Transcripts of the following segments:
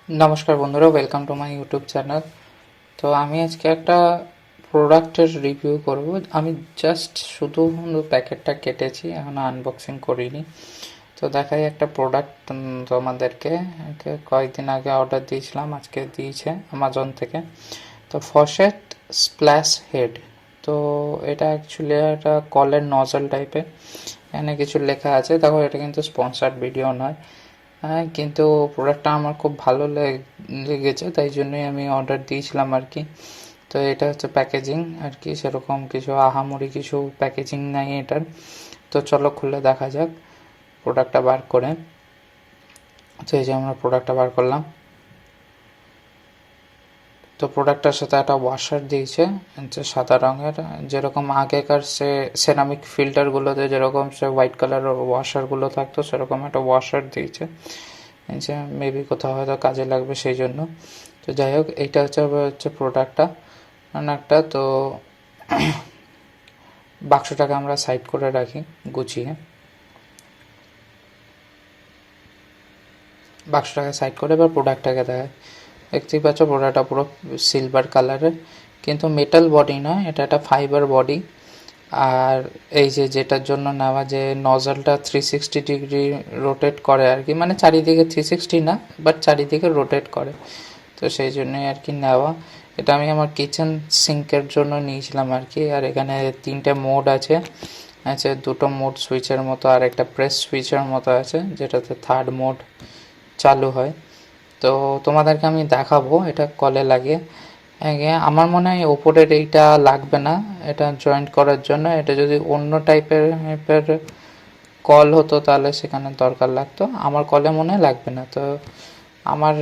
নমস্কার বন্ধুরা, welcome to my YouTube channel. তো আমি আজকে একটা প্রোডাক্টের রিভিউ করব। আমি জাস্ট শুধু প্যাকেটটা কেটেছি, এখনো আনবক্সিং করিনি। তো দেখাই একটা প্রোডাক্ট তোমাদেরকে। কয়েকদিন আগে অর্ডার দিয়েছিলাম, আজকে দিয়েছে অ্যামাজন থেকে। তো ফসেট স্প্ল্যাশ হেড। তো এটা অ্যাকচুয়ালি একটা কলের নজল টাইপের। এখানে কিছু লেখা আছে, দেখো এটা কিন্তু স্পন্সার্ড ভিডিও নয়। হ্যাঁ, কিন্তু প্রোডাক্টটা আমার খুব ভালো লেগেছে, তাই জন্যই আমি অর্ডার দিয়েছিলাম আর কি। তো এটা হচ্ছে প্যাকেজিং আর কি, সেরকম কিছু আহামরি কিছু প্যাকেজিং নাই এটার। তো চলো খুলে দেখা যাক প্রোডাক্টটা বার করে। তো এই যে আমরা প্রোডাক্টটা বার করলাম। তো প্রোডাক্টটার সাথে একটা ওয়াশার দিয়েছে, হচ্ছে সাদা রঙের, যেরকম আগেকার সেরামিক ফিল্টারগুলোতে যেরকম সে হোয়াইট কালারের ওয়াশারগুলো থাকতো, সেরকম একটা ওয়াশার দিয়েছে। যে মেবি কোথাও হয়তো কাজে লাগবে সেই জন্য। তো যাই হোক, এইটা হচ্ছে প্রোডাক্টটা একটা। তো বাক্সটাকে আমরা সাইড করে রাখি গুছিয়ে। বাক্সটাকে সাইড করে এবার প্রোডাক্টটাকে দেখায়। দেখতেই পাচ্ছ প্রোডাক্টটা পুরো সিলভার কালারের, কিন্তু মেটাল বডি নয়, এটা একটা ফাইবার বডি। আর এই যে যেটার জন্য নেওয়া, যে নজলটা 360 ডিগ্রি রোটেট করে আর কি, মানে চারিদিকে 360 না, বাট চারিদিকে রোটেট করে। তো সেই জন্যই আর কি নেওয়া। এটা আমি আমার কিচেন সিঙ্কের জন্য নিয়েছিলাম আর কি। আর এখানে 3টে মোড আছে, দুটো মোড সুইচের মতো আর একটা প্রেস সুইচের মতো আছে, যেটাতে থার্ড মোড চালু হয়। তো তোমাদেরকে আমি দেখাবো এটা কলে লাগিয়ে। আমার মনে হয় ওপরের এইটা লাগবে না এটা জয়েন্ট করার জন্য। এটা যদি অন্য টাইপের কল হতো তাহলে সেখানে দরকার লাগতো, আমার কলে মনে হয় লাগবে না। তো আমার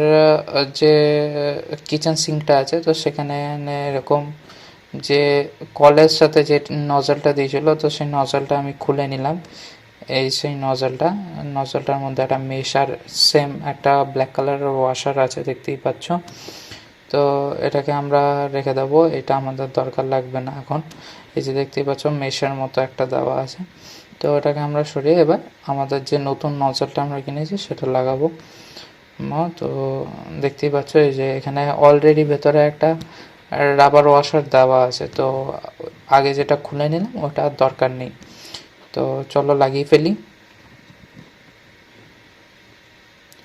যে কিচেন সিঙ্কটা আছে, তো সেখানে এরকম যে কলের সাথে যে নজলটা দিয়েছিল, তো সেই নজলটা আমি খুলে নিলাম। এই সেই নজলটার মধ্যে একটা মেশার সেম একটা ব্ল্যাক কালারের ওয়াশার আছে, দেখতেই পাচ্ছ। তো এটাকে আমরা রেখে দেবো, এটা আমাদের দরকার লাগবে না এখন। এই যে দেখতেই পাচ্ছ মেশের মতো একটা দেওয়া আছে। তো এটাকে আমরা সরিয়ে এবার আমাদের যে নতুন নজলটা আমরা কিনেছি সেটা লাগাবো। তো দেখতেই পাচ্ছ এই যে এখানে অলরেডি ভেতরে একটা রাবার ওয়াশার দেওয়া আছে। তো আগে যেটা খুলে নিলাম ওটা আর দরকার নেই। তো চলো লাগিয়ে ফেলি।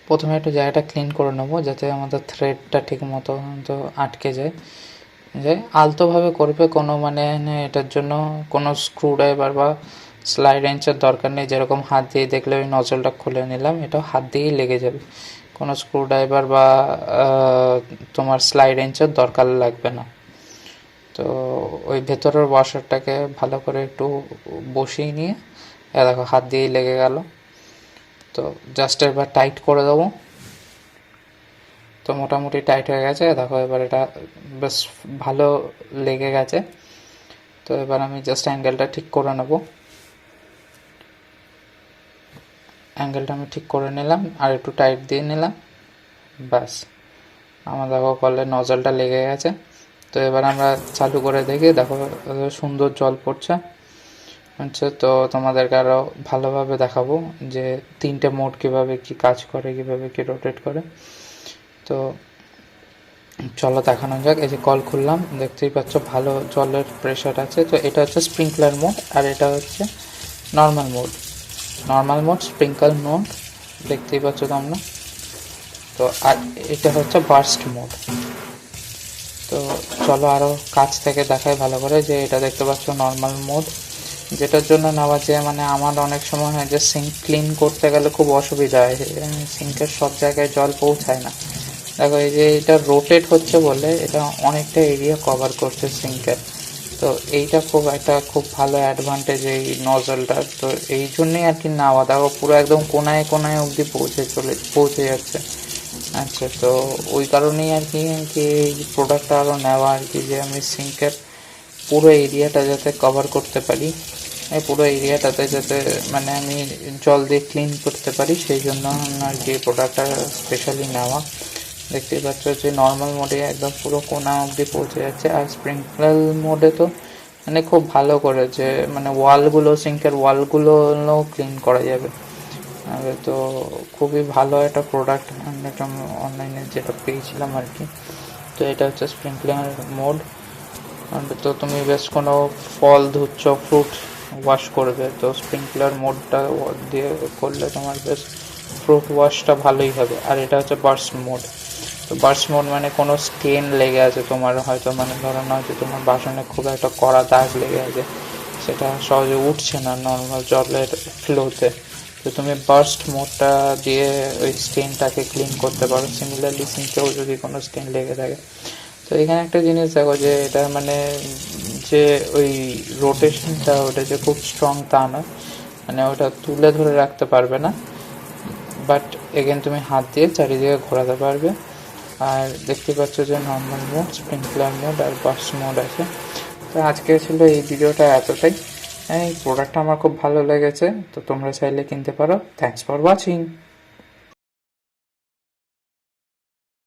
প্রথমে একটু জায়গাটা ক্লিন করে নেবো, যাতে আমাদের থ্রেডটা ঠিক মতো তো আটকে যায়। আলতোভাবে করবে, কোনো মানে এটার জন্য কোনো স্ক্রু ড্রাইভার বা স্লাইড রেঞ্চের দরকার নেই। যেরকম হাত দিয়ে দেখলে ওই নজলটা খুলে নিলাম, এটাও হাত দিয়েই লেগে যাবে। কোনো স্ক্রু ড্রাইভার বা তোমার স্লাইড রেঞ্চের দরকার লাগবে না। তো ওই ভেতরের ওয়াশারটাকে ভালো করে একটু বসিয়ে নিয়ে, দেখো হাত দিয়েই লেগে গেল। তো জাস্ট এবার টাইট করে দেবো। তো মোটামুটি টাইট হয়ে গেছে, দেখো এবার এটা বেশ ভালো লেগে গেছে। তো এবার আমি জাস্ট অ্যাঙ্গেলটা ঠিক করে নেব। অ্যাঙ্গেলটা আমি ঠিক করে নিলাম আর একটু টাইট দিয়ে নিলাম, ব্যাস আমার দেখো কলে নজলটা লেগে গেছে। তো এবার আমরা চালু করে দেখি, দেখো সুন্দর জল পড়ছে হচ্ছে। তো তোমাদেরকে আরও ভালোভাবে দেখাবো যে 3টে মোড কীভাবে কি কাজ করে, কীভাবে কি রোটেট করে। তো চলো দেখানো যাক। এই যে কল খুললাম, দেখতেই পাচ্ছ ভালো জলের প্রেশার আছে। তো এটা হচ্ছে স্প্রিংকলার মোড, আর এটা হচ্ছে নর্মাল মোড স্প্রিংকল মোড, দেখতেই পাচ্ছ তোমরা। তো আর এটা হচ্ছে বার্স্ট মোড। তো চলো আরও কাছ থেকে দেখাই ভালো করে। যে এটা দেখতে পাচ্ছ নর্মাল মোড, যেটার জন্য নেওয়া, যে মানে আমার অনেক সময় হয় যে সিঙ্ক ক্লিন করতে গেলে খুব অসুবিধা হয়, সিঙ্কের সব জায়গায় জল পৌঁছায় না। দেখো এই যে এটা রোটেট হচ্ছে বলে এটা অনেকটা এরিয়া কভার করছে সিঙ্কের। তো এইটা খুব ভালো অ্যাডভান্টেজ এই নজলটার। তো এই জন্যই আর কি নেওয়া। দেখো পুরো একদম কোনায় কোনায় অবধি পৌঁছে যাচ্ছে। আচ্ছা, তো ওই কারণেই আর কি এই প্রোডাক্টটা আরও নেওয়া আর কি, যে আমি সিঙ্কের পুরো এরিয়াটা যাতে কভার করতে পারি, এই পুরো এরিয়াটাতে যাতে মানে আমি জল দিয়ে ক্লিন করতে পারি, সেই জন্য আর কি প্রোডাক্টটা স্পেশালি নেওয়া। দেখতেই পাচ্ছ যে নর্মাল মোডে একদম পুরো কোনা অবধি পৌঁছে যাচ্ছে, আর স্প্রিংকলার মোডে তো মানে খুব ভালো করে যে মানে সিঙ্কের ওয়ালগুলো ক্লিন করা যাবে। তো খুবই ভালো একটা প্রোডাক্ট, আমি একটা অনলাইনে যেটা পেয়েছিলাম আর কি। তো এটা হচ্ছে স্প্রিংকলার মোড। তো তুমি বেশ কোনো ফল ধুচ্ছ, ফ্রুট ওয়াশ করবে, তো স্প্রিংকলার মোডটা দিয়ে করলে তোমার বেশ ফ্রুট ওয়াশটা ভালোই হবে। আর এটা হচ্ছে বার্স্ট মোড। তো বার্স্ট মোড মানে কোনো স্টেন লেগে আছে তোমার, হয়তো মানে ধরো না যে তোমার বাসনে খুব একটা কড়া দাগ লেগে আছে, সেটা সহজে উঠছে না নর্মাল জলের ফ্লোতে, তো তুমি বার্স্ট মোডটা দিয়ে ওই স্টেনটাকে ক্লিন করতে পারো। সিমিলারলি সিঙ্কেও যদি কোনো স্টেন লেগে থাকে, তো এখানে একটা জিনিস দেখো যে এটা মানে যে ওই রোটেশনটা ওটা যে খুব স্ট্রং তা না, মানে ওটা তুলে ধরে রাখতে পারবে না, বাট এগেন তুমি হাত দিয়ে চারিদিকে ঘোরাতে পারবে। আর দেখতে পাচ্ছ যে নর্মাল মোড, স্প্রিংকলার মোড আর বার্স্ট মোড আছে। তো আজকে ছিল এই ভিডিওটা এতটাই। এই প্রোডাক্টটা আমার খুব ভালো লেগেছে, তো তোমরা চাইলে কিনতে পারো। Thanks for watching.